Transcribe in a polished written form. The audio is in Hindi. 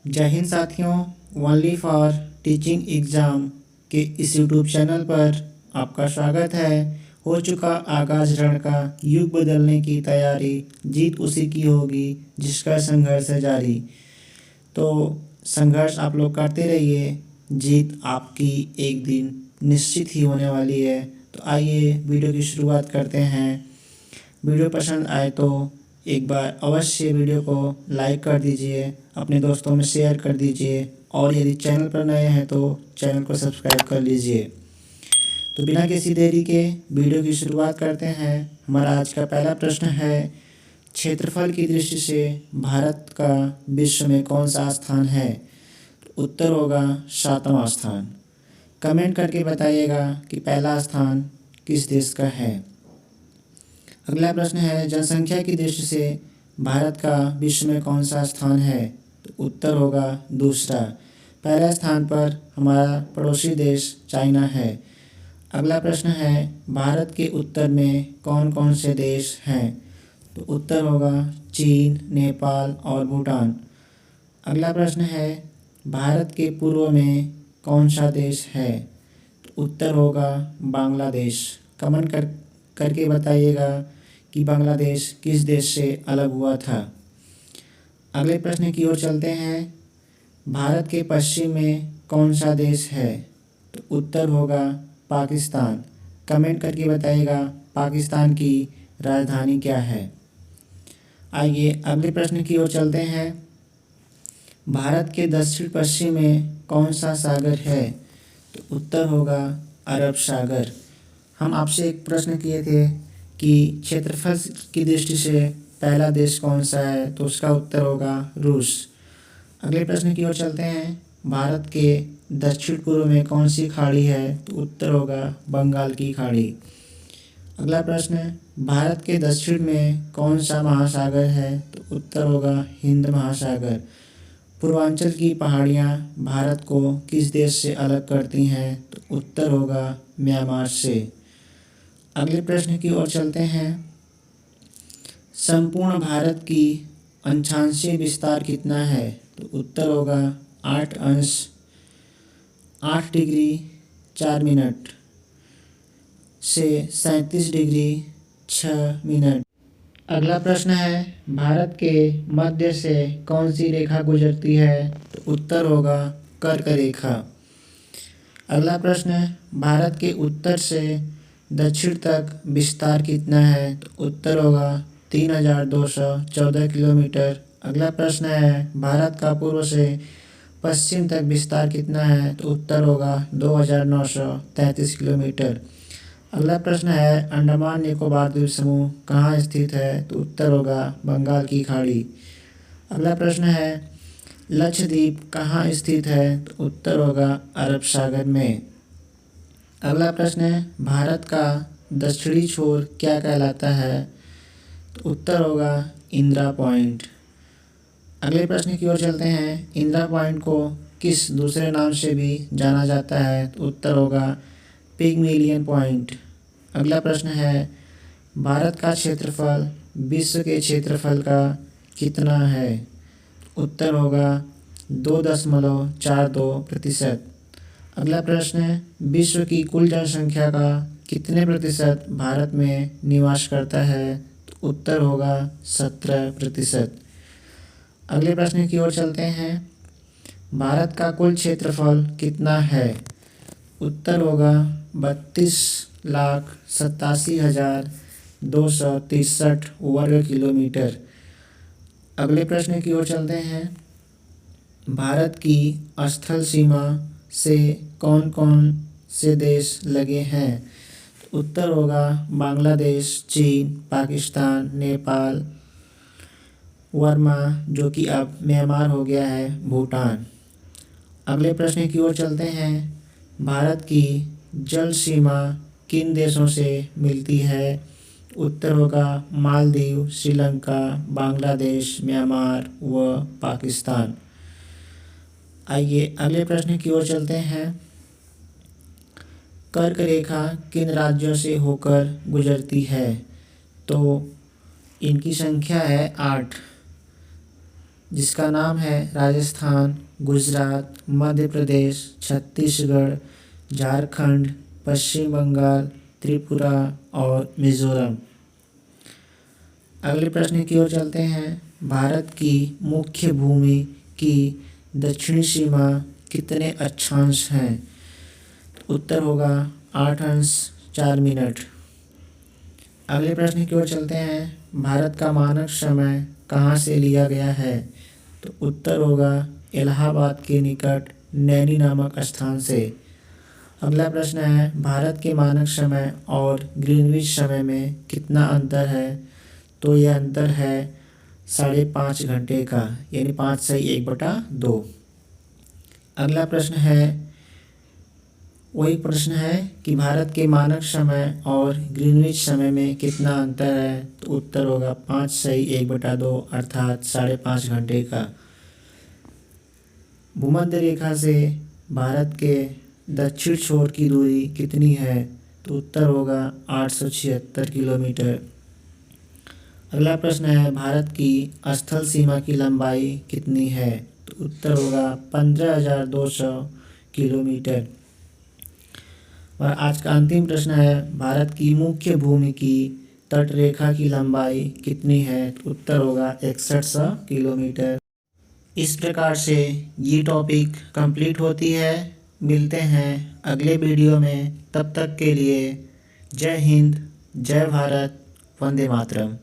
जय हिंद साथियों। ओनली फॉर टीचिंग एग्ज़ाम के इस यूट्यूब चैनल पर आपका स्वागत है। हो चुका आगाज रण का, युग बदलने की तैयारी, जीत उसी की होगी जिसका संघर्ष है जारी। तो संघर्ष आप लोग करते रहिए, जीत आपकी एक दिन निश्चित ही होने वाली है। तो आइए वीडियो की शुरुआत करते हैं। वीडियो पसंद आए तो एक बार अवश्य वीडियो को लाइक कर दीजिए, अपने दोस्तों में शेयर कर दीजिए और यदि चैनल पर नए हैं तो चैनल को सब्सक्राइब कर लीजिए। तो बिना किसी देरी के वीडियो की शुरुआत करते हैं। हमारा आज का पहला प्रश्न है, क्षेत्रफल की दृष्टि से भारत का विश्व में कौन सा स्थान है? तो उत्तर होगा 7वां स्थान। कमेंट करके बताइएगा कि पहला स्थान किस देश का है। अगला प्रश्न है, जनसंख्या की दृष्टि से भारत का विश्व में कौन सा स्थान है? तो उत्तर होगा दूसरा। पहले स्थान पर हमारा पड़ोसी देश चाइना है। अगला प्रश्न है, भारत के उत्तर में कौन कौन से देश हैं? तो उत्तर होगा चीन, नेपाल और भूटान। अगला प्रश्न है, भारत के पूर्व में कौन सा देश है? तो उत्तर होगा बांग्लादेश। कमेंट करके बताइएगा कि बांग्लादेश किस देश से अलग हुआ था। अगले प्रश्न की ओर चलते हैं, भारत के पश्चिम में कौन सा देश है? तो उत्तर होगा पाकिस्तान। कमेंट करके बताइएगा पाकिस्तान की राजधानी क्या है। आइए अगले प्रश्न की ओर चलते हैं, भारत के दक्षिण पश्चिम में कौन सा सागर है? तो उत्तर होगा अरब सागर। हम आपसे एक प्रश्न किए थे कि क्षेत्रफल की दृष्टि से पहला देश कौन सा है, तो उसका उत्तर होगा रूस। अगले प्रश्न की ओर चलते हैं, भारत के दक्षिण पूर्व में कौन सी खाड़ी है? तो उत्तर होगा बंगाल की खाड़ी। अगला प्रश्न, भारत के दक्षिण में कौन सा महासागर है? तो उत्तर होगा हिंद महासागर। पूर्वांचल की पहाड़ियाँ भारत को किस देश से अलग करती हैं? तो उत्तर होगा म्यांमार से। अगले प्रश्न की ओर चलते हैं, संपूर्ण भारत की अक्षांशीय विस्तार कितना है? तो उत्तर होगा 8 अंश 8 डिग्री 4 मिनट से 37 डिग्री 6 मिनट। अगला प्रश्न है, भारत के मध्य से कौन सी रेखा गुजरती है? तो उत्तर होगा कर्क रेखा। अगला प्रश्न, भारत के उत्तर से दक्षिण तक विस्तार कितना है? तो उत्तर होगा 3214 किलोमीटर। अगला प्रश्न है, भारत का पूर्व से पश्चिम तक विस्तार कितना है? तो उत्तर होगा 2933 किलोमीटर। अगला प्रश्न है, अंडमान निकोबार द्वीप समूह कहाँ स्थित है? तो उत्तर होगा बंगाल की खाड़ी। अगला प्रश्न है, लक्षद्वीप कहाँ स्थित है? तो उत्तर होगा अरब सागर में। अगला प्रश्न है, भारत का दक्षिणी छोर क्या कहलाता है? तो उत्तर होगा इंदिरा पॉइंट। अगले प्रश्न की ओर चलते हैं, इंदिरा पॉइंट को किस दूसरे नाम से भी जाना जाता है? तो उत्तर होगा पिगमिलियन पॉइंट। अगला प्रश्न है, भारत का क्षेत्रफल विश्व के क्षेत्रफल का कितना है? उत्तर होगा 2.42%। अगला प्रश्न है, विश्व की कुल जनसंख्या का कितने प्रतिशत भारत में निवास करता है? तो उत्तर होगा 17%। अगले प्रश्न की ओर चलते हैं, भारत का कुल क्षेत्रफल कितना है? उत्तर होगा 32,87,263 वर्ग किलोमीटर। अगले प्रश्न की ओर चलते हैं, भारत की स्थल सीमा से कौन कौन से देश लगे हैं? उत्तर होगा बांग्लादेश, चीन, पाकिस्तान, नेपाल, वर्मा जो कि अब म्यांमार हो गया है, भूटान। अगले प्रश्न की ओर चलते हैं, भारत की जल सीमा किन देशों से मिलती है? उत्तर होगा मालदीव, श्रीलंका, बांग्लादेश, म्यांमार व पाकिस्तान। आइए अगले प्रश्न की ओर चलते हैं, कर्क रेखा किन राज्यों से होकर गुजरती है? तो इनकी संख्या है 8। जिसका नाम है राजस्थान, गुजरात, मध्य प्रदेश, छत्तीसगढ़, झारखंड, पश्चिम बंगाल, त्रिपुरा और मिज़ोरम। अगले प्रश्न की ओर चलते हैं। भारत की मुख्य भूमि की दक्षिणी सीमा कितने अक्षांश हैं? उत्तर होगा 8 अंश 4 मिनट। अगले प्रश्न की ओर चलते हैं। भारत का मानक समय कहाँ से लिया गया है? तो उत्तर होगा इलाहाबाद के निकट नैनी नामक स्थान से। अगला प्रश्न है, भारत के मानक समय और ग्रीनविच समय में कितना अंतर है? तो यह अंतर है 5.5 घंटे का, यानी 5/1/2। अगला प्रश्न है, वही प्रश्न है कि भारत के मानक समय और ग्रीनविच समय में कितना अंतर है? तो उत्तर होगा 5/1/2 अर्थात 5.5 घंटे का। भूमध्य रेखा से भारत के दक्षिण छोर की दूरी कितनी है? तो उत्तर होगा 876 किलोमीटर। अगला प्रश्न है, भारत की स्थल सीमा की लंबाई कितनी है? तो उत्तर होगा 15,200 किलोमीटर। और आज का अंतिम प्रश्न है, भारत की मुख्य भूमि की तट रेखा की लंबाई कितनी है? तो उत्तर होगा 6100 किलोमीटर। इस प्रकार से ये टॉपिक कंप्लीट होती है। मिलते हैं अगले वीडियो में, तब तक के लिए जय हिंद, जय भारत, वंदे मातरम।